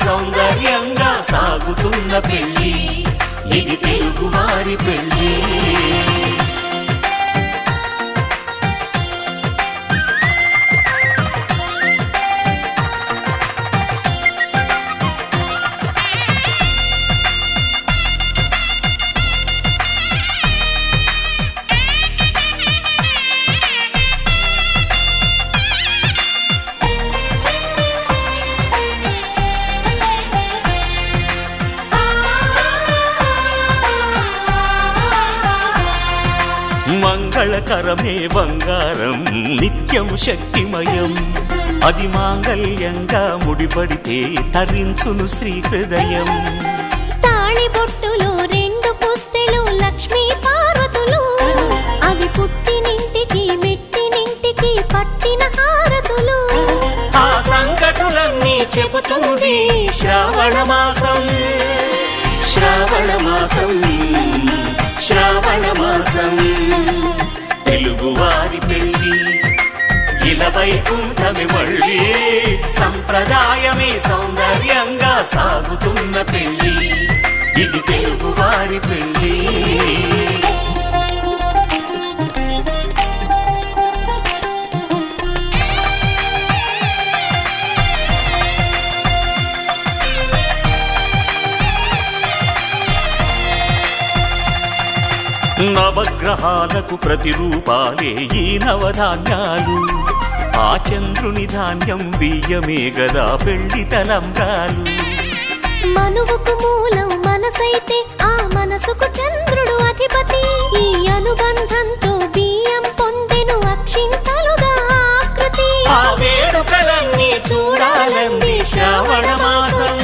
సౌందర్యంగా సాగుతున్న పెళ్లి, ఇది తెలుగువారి పెళ్లి. మంగళకరమే బంగారం నిత్యం శక్తిమయం, అది మాంగళ్యంగా ముడిపడితే తరించును స్త్రీ హృదయం. తాళిబొట్టులు రెండు పుస్తెలు లక్ష్మీ పార్వతులు, అవి పుట్టినింటికి మెట్టినింటికి పట్టిన హారతులు. ఆ సంకటులన్నీ చెబుతుంది శ్రావణ మాసం, శ్రావణ మాసం, శ్రావణ మాసం. తెలుగువారి పెళ్లి ఇలా వైకుంఠమే మళ్ళీ, సంప్రదాయమే సౌందర్యంగా సాగుతున్న పెళ్లి, ఇది తెలుగువారి పెళ్లి. నవగ్రహాలకు ప్రతిరూపాలే ఈ నవధాన్యాలు, ఆ చంద్రుని ధాన్యం బియ్యమే గదా పెళ్లి తలంబ్రాలు. మనువుకు మూలం మనసైతే ఆ మనసుకు చంద్రుడు అధిపతి, ఈ అనుబంధంతో బియ్యం పొందెను అక్షింతలుగా ఆకృతి. ఆ వేడుకలన్నీ చూడాలంది శ్రావణ మాసం,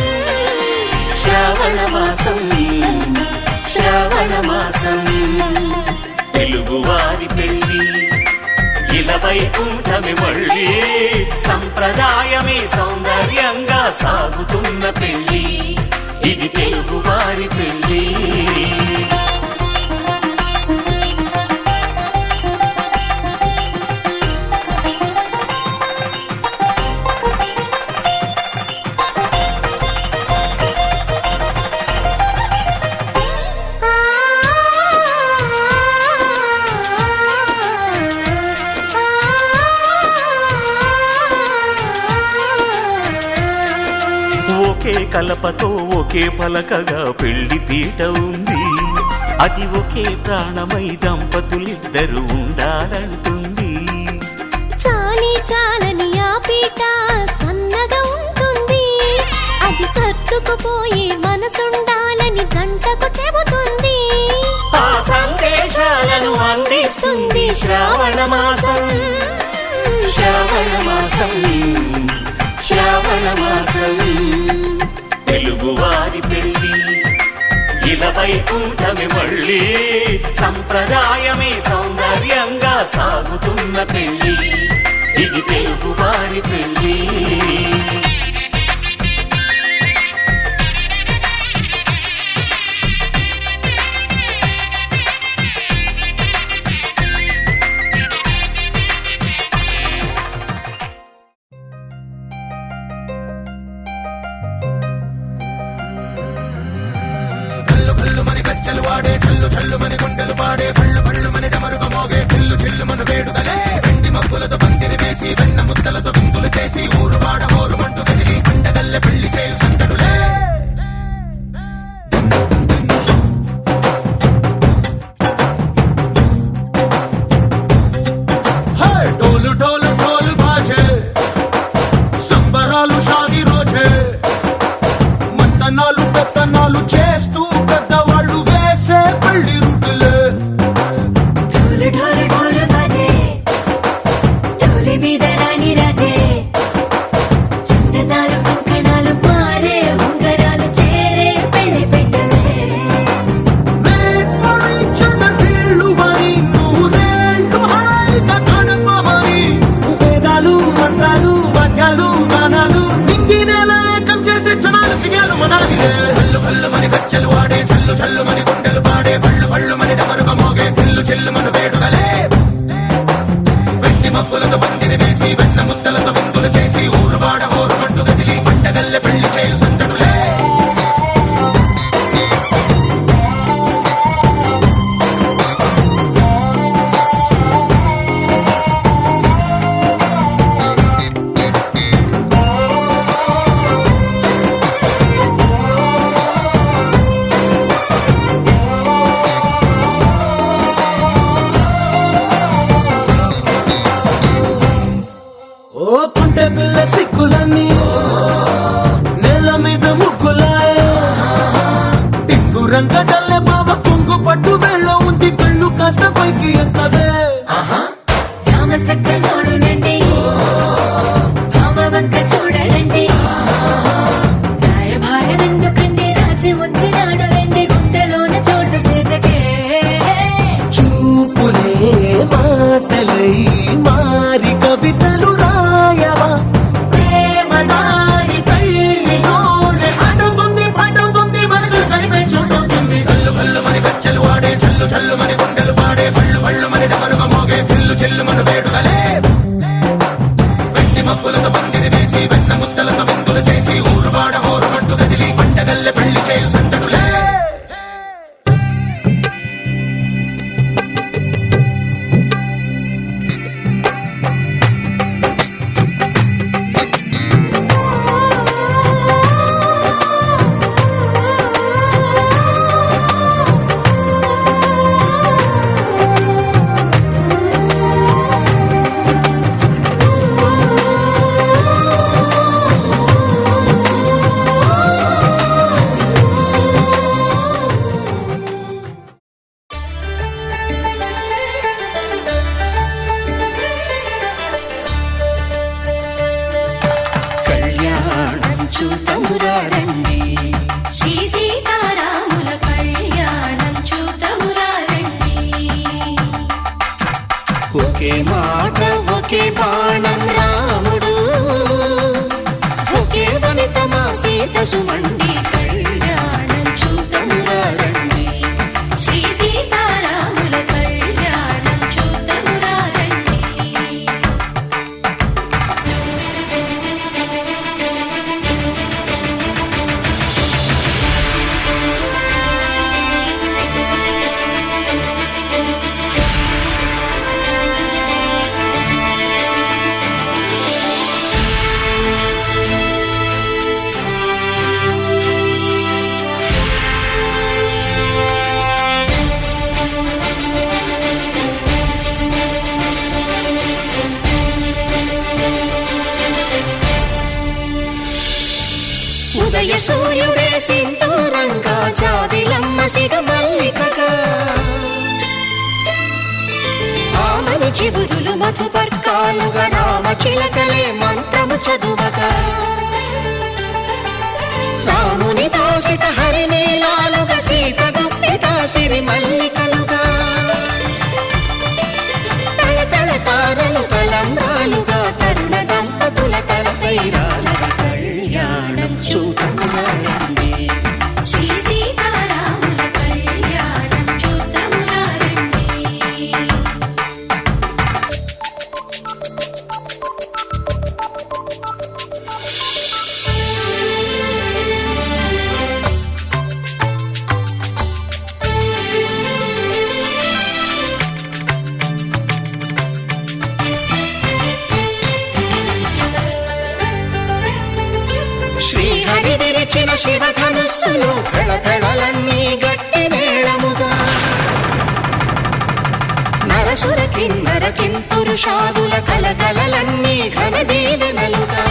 శ్రావణ మాసం, శ్రావణ మాసం. తెలుగువారి పెళ్లి ఇలా వైకుంఠమే మళ్ళీ, సంప్రదాయమే సౌందర్యంగా సాగుతున్న పెళ్లి, ఇది తెలుగువారి పెళ్లి. ఒకే కలపతో ఒకే పలకగా పెళ్లి పీట ఉంది, అది ఒకే ప్రాణమై దంపతులిద్దరు ఉండాలంటుంది. చాలి చాలని ఆ పీట సన్నగా ఉంటుంది, అది సర్దుకుపోయే మనసుండాలని జంటకు చెబుతుంది. ఆ సందేశాలను అందిస్తుంది శ్రావణ మాసం, శ్రావణ మాసం, శ్రావణ మాసం. తెలుగువారి పెళ్లి ఇలా వైకుంఠమే మళ్ళీ, సంప్రదాయమే సౌందర్యంగా సాగుతున్న పెళ్లి, ఇది తెలుగువారి పెళ్లి. గజ్జలు వాడే చల్లు చల్లు మని గుండెలు పాడే పళ్ళు పళ్ళు మని డమరుగ మోగే చిల్లు చిల్లు మన వేడుదలే. వెండి మబ్బులతో పందిరి వేసి వెన్న ముద్దలతో విందులు చేసి ఊరు వాడ ఊరు మంటు కదిలి పండగల్లె పెళ్లి చేయు సందడులే. డోలు డోలు డోలు బాజే సంబరాలు షాది రోజే, మంతనాలు పెత్తనాలు చేస్తూ పెద్దవాళ్ళు వేసే పెళ్లి రుటులే. ఢోలు ఢోలు ఢోలు బాజే ఢోలి మీద రాణి రాజే, చిన్నదాలు కంకణాలు మారే ఉంగరాలు చేరే పెళ్లి పెట్టలే. వీళ్ళు మరి నూరేళ్ళు హాయిగా గడపమని వేదాలు మంత్రాలు వాద్యాలు గానాలు నింగి నేల ఏకం చేసే జనాలు చిగాలు మనాలిదే. హల్లు హల్లు మని గజ్జలు వాడే చల్లు చల్లు మని గుండెలు పాడే పళ్ళు పళ్ళు మని డమరుగ మోగే చిల్లు చిల్లు మన వేడుదలే. వెండి మబ్బులతో పందిరి వేసి వెన్న ముద్దలతో విందులు చేసి ఊరు వాడ ఊరు మంటు కదిలి పంటగల్లె పెళ్లి చేయు సందడులే. పట్టు వేళ్ళ ఉంది కళ్ళు కాస్త పైకి ఎత్తదే రామసక్క నోడులండి రామవంక చూడలండి రాయభారం ఎందుకండి రాసి ఉంచినాడు రండి గుండెలోన చోటు సేతకే చూపులే మాటలై మారి కవితలు రాయవా ప్రేమదారి పెళ్లిలోనే అడుగుంది పడుతుంది మనసు కలిపే చూడుతుంది కళ్ళు కళ్ళు మని కచ్చలు వాడే చల్లు చల్లు మని గుండెలు పాడే పళ్ళు పళ్ళు మని డమరుగా మోగే పిల్లు చెల్లు మన వేడుకలే వెండి మబ్బులతో పందిరి వేసి వెన్న ముద్దలతో విందులు చేసి ఊరు వాడ హోరు మట్టు కదిలి పంటగల్లె పెళ్లి చేయు సందడులే కళ్యాణం చూతమురారండి శ్రీ సీతారాముల కళ్యాణం చూతమురారండి ఒకే మాట ఒకే బాణం రాముడు ఒకే వనిత మా సీత సుమండి కళ్యాణం చూతమురారండి శ్రీ సీతారాముల కళ్యాణం చూతమురారండి ఉదయ సూర్యుడే సింధూరంగా జాబిలమ్మ సిగ మల్లికగా ఆమని చివురులు మధుపర్కాలుగా రామ చిలకలే మంత్రము చదువగా రాముని దోసిట హరినీలాలుగా సీత గుప్పిట సిరి మల్లికలుగా తళతళ తారలు తలంబ్రాలుగా తరుణ దంపతుల తలపైరాలుగా కళ్యాణం చూతమురారండి శ్రీ సీతారాముల కళ్యాణం చూతమురారండి శ్రీహరి విరిచిన శివధనుస్సులు పెళపెళలన్నీ గట్టి మేళముగా నరసుర కిన్నర కింపురుషాదుల కలకలలన్నీ ఘన దీవెనలుగా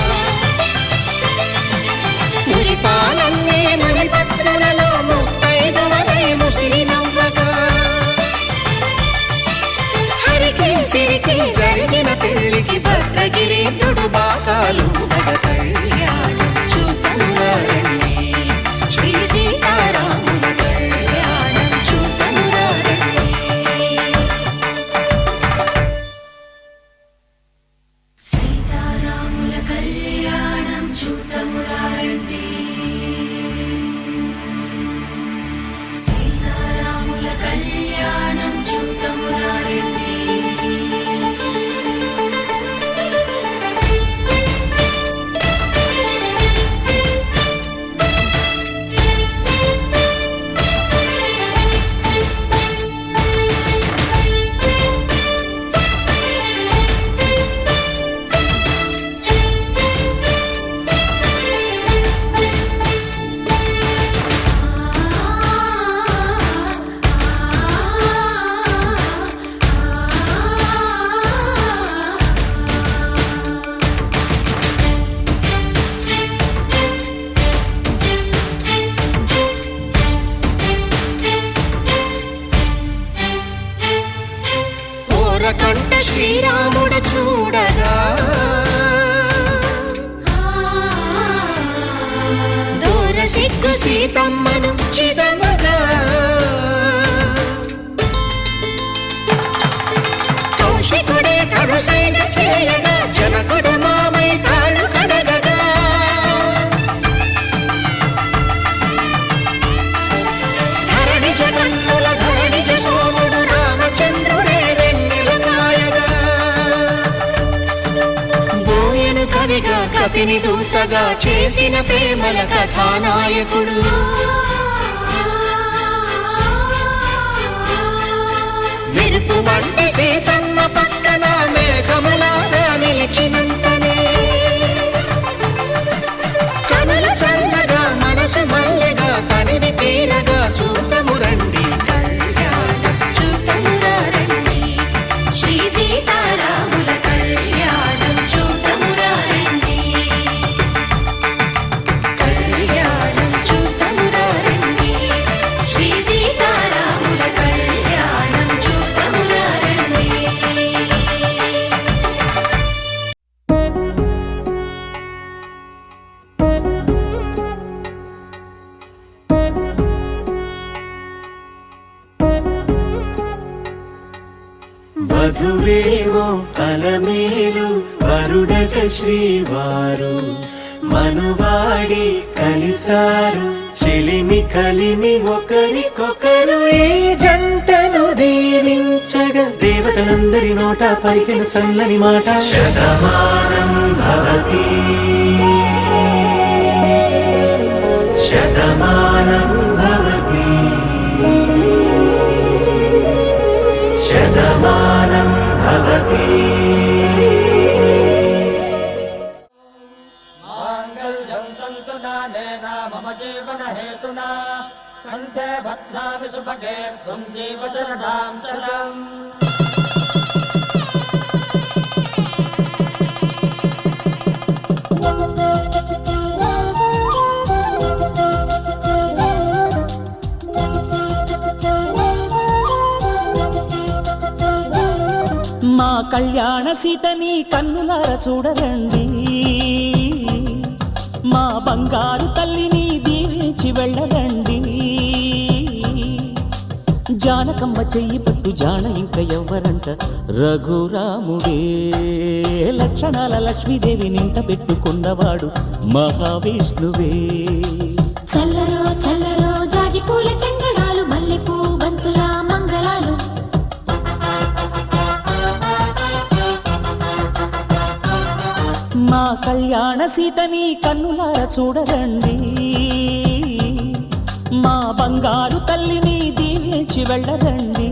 మురిపాలన్నీ మణిపత్రులలో ముత్తైదువలై ముసిరి నవ్వగా హరికి సిరికి జరిగిన పెళ్లికి భద్రగిరీంద్రుడు బాకాలు మగ కళ్యాణం చూతమురారండి శ్రీ సీతారాముల కళ్యాణం చూతమురారండి సీతారాముల కళ్యాణం చూతమురారండి సీతారాముల కళ్యాణం చూతమురారండి సిగ్గు సీతమ్మను చిదమగా కౌశికుడే కరుసైన చేయగా జనకుడు మామై కాళ్ళు కడగగా ధరణి జగన్నుల ధరణిజ సోముడు రామచంద్రుడే వెన్నెల కాయగా బోయను కవిగా కపిని దూతగా చేసిన ప్రేమల కథానాయకుడు మెరుపు వంటి సీతమ్మ పక్కన మేఘములాగా నిలిచినంతనే కనులు చల్లగా మనసు మల్లెగా తనివి తీరగా చూతము రండి కళ్యాణం చూతమురా రండి శ్రీ సీతారాముల కళ్యాణం చూతమురా రండి కళ్యాణం చూతమురా రండి శ్రీ సీతారాముల కళ్యాణం చూతమురా రండి వధువేవో అలమేలు వరుడట శ్రీవారు మనువాడి కలిసారు చెలిమి కలిమి ఒకరికొకరు ఈ జంటను దీవించగా దేవతలందరి నోట పలికిన చల్లని మాట శతమానం భవతి శతమానం భవతి శతమానం భవతి మాంగళ్యం తంతునానేన మమ జీవన హేతునా కంఠే బధ్నామి సుభగే త్వం జీవ శరదాం శతం మా కళ్యాణ సీతని కన్నులార చూడరండి మా బంగారు తల్లిని దీవించి వెళ్ళరండి జానకమ్మ చెయ్యి పట్టు జాన ఇంక ఎవ్వరంట రఘురాముడే లక్షణాల లక్ష్మీదేవి నింట పెట్టుకున్నవాడు మహావిష్ణువే చల్లరో చల్లరో జాజి పూల చందనాలు మల్లెపూ బంతుల మంగళాలు మా కళ్యాణ సీతని కన్నులార చూడరండి మా బంగారు తల్లిని దీవించి వెళ్ళరండి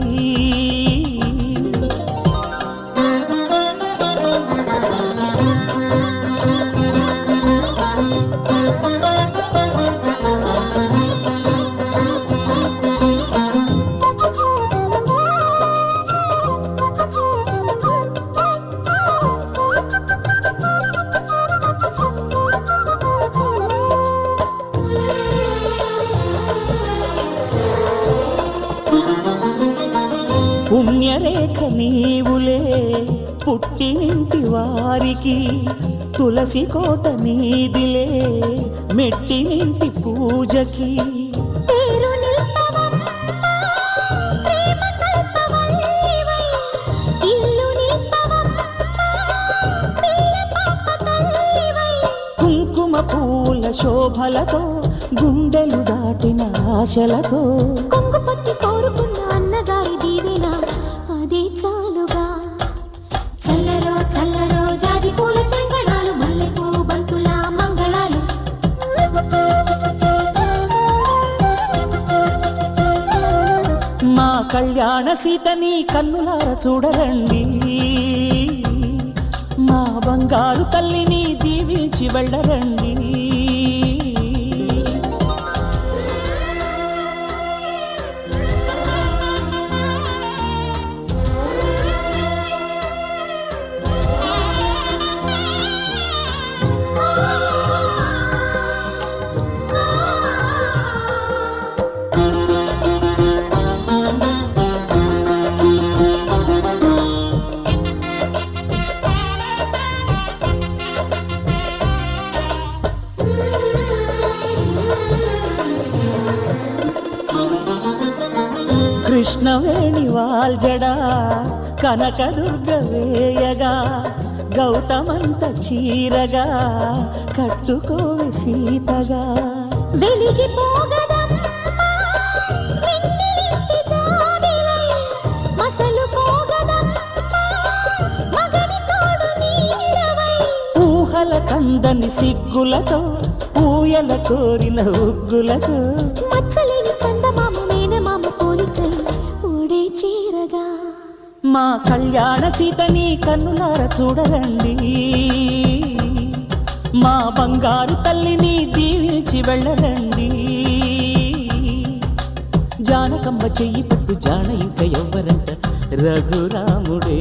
పుణ్యరేఖ నీవులే పుట్టినింటి వారికి తులసి కోట నీదిలే మెట్టినింటి పూజకి పేరు నిల్పవమ్మ ప్రేమ కల్పవల్లివై ఇల్లు నిల్పవమ్మ పిల్ల పాప తల్లివై కుంకుమ పూల శోభలతో గుండెలు దాటిన ఆశలతో కొంగు పట్టి కోరుకున్న అన్నగారి దీవెన అదే చాలుగా చల్లరో చల్లరో జాజి పూల చంగడాలు మల్లెపూ బంతుల మంగళాలు మా కళ్యాణ సీతని కన్నులార చూడరండి మా బంగారు తల్లిని దీవించి వెళ్ళరండి కృష్ణవేణి వాల్జడా కనకదుర్గ వేయగా గౌతమంత చీరగా కట్టుకోవి సీతగా వెలిగిపోగదమ్మా నిన్నింటి జాబిలై మసలుపోగదమ్మా మగని తోడు నీడవై ఊహల కందని సిగ్గులతో ఊయల కోరిన ఉగ్గులతో మచ్చలేని చందమామ మేనమామ పోలికై ఊడే చీరగా మా కళ్యాణ సీతని కన్నులార చూడరండి మా బంగారు తల్లిని దీవించి వెళ్ళరండి జానకమ్మ చెయ్యి పట్టు జాన ఇంక ఎవ్వరంట రఘురాముడే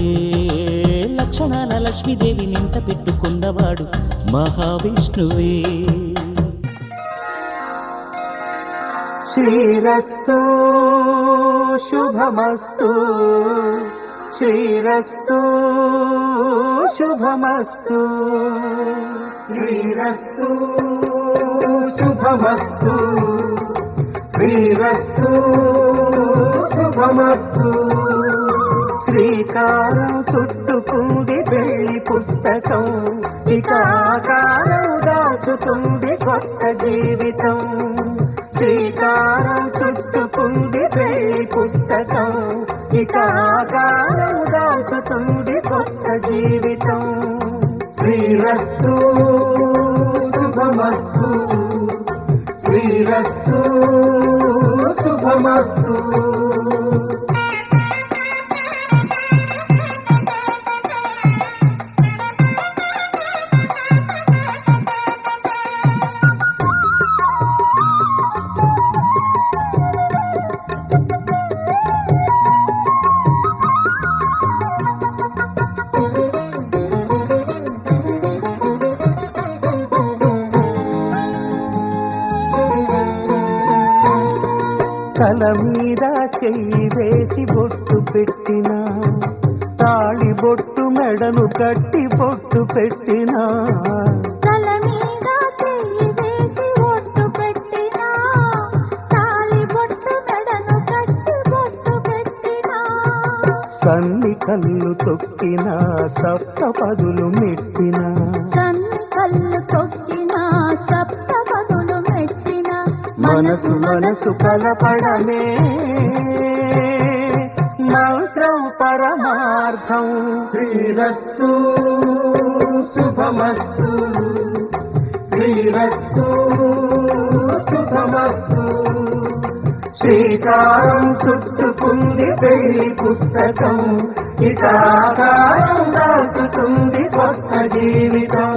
లక్షణాల లక్ష్మీదేవి నింట పెట్టుకున్నవాడు మహావిష్ణువే శ్రీరస్తు శుభమస్తు శ్రీరస్తు శుభమస్తు శ్రీరస్తు శుభమస్తు శ్రీరస్తు శుభమస్తు శ్రీకారం చుట్టుకుంది పెళ్లి పుస్తకం ఇక ఆకారం దాచుతుంది కొత్త జీవితం శ్రీకారం చుట్టుకుంది పెళ్లి పుస్తకం ఇక ఆకారం దాచుతుంది కొత్త జీవితం శ్రీరస్తు శుభమస్తు శ్రీరస్తు శుభమస్తు తల మీద చెయ్యి వేసి బొట్టు పెట్టినా తాళి బొట్టు మెడను కట్టి బొట్టు పెట్టినా తల మీద చెయ్యి వేసి ఒట్టు పెట్టినా తాళి బొట్టు మెడను కట్టి బొట్టు పెట్టినా సన్ని కళ్ళు తొక్కినా సప్త పదులు మెట్టినా సన్ని కళ్ళు తొక్కినా సప్త పదులు మెట్టినా మనసు మనసు కలపడమే మంత్రం పరమార్థం శ్రీరస్తు శుభమస్తు శ్రీరస్తు శుభమస్తు శ్రీకారం చుట్టుకుంది పెళ్లి పుస్తకం ఇక ఆకారం దాచుతుంది కొత్త జీవితం